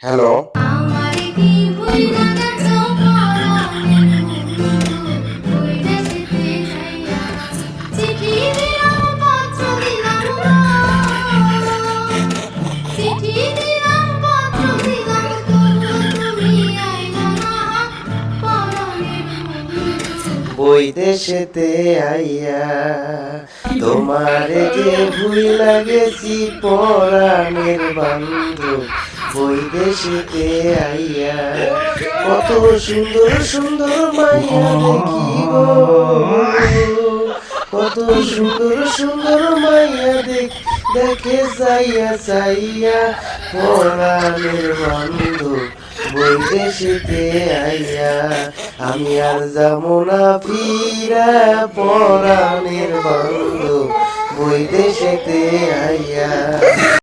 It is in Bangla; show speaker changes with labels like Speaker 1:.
Speaker 1: হ্যালো। বৈদেশেতে আইয়া তোমারে যে ভুইলা গেছি পরাণের বন্ধু। বৈদেশেতে আইয়া কত সুন্দর সুন্দর মাইয়া দেখি গো, কত সুন্দর সুন্দর মাইয়া দেখে যাইয়া চাইয়া পরাণের বন্ধু। বৈদেশেতে আইয়া আমি আর যাবো না ফিরা পরাণের বন্ধু। বৈদেশেতে আইয়া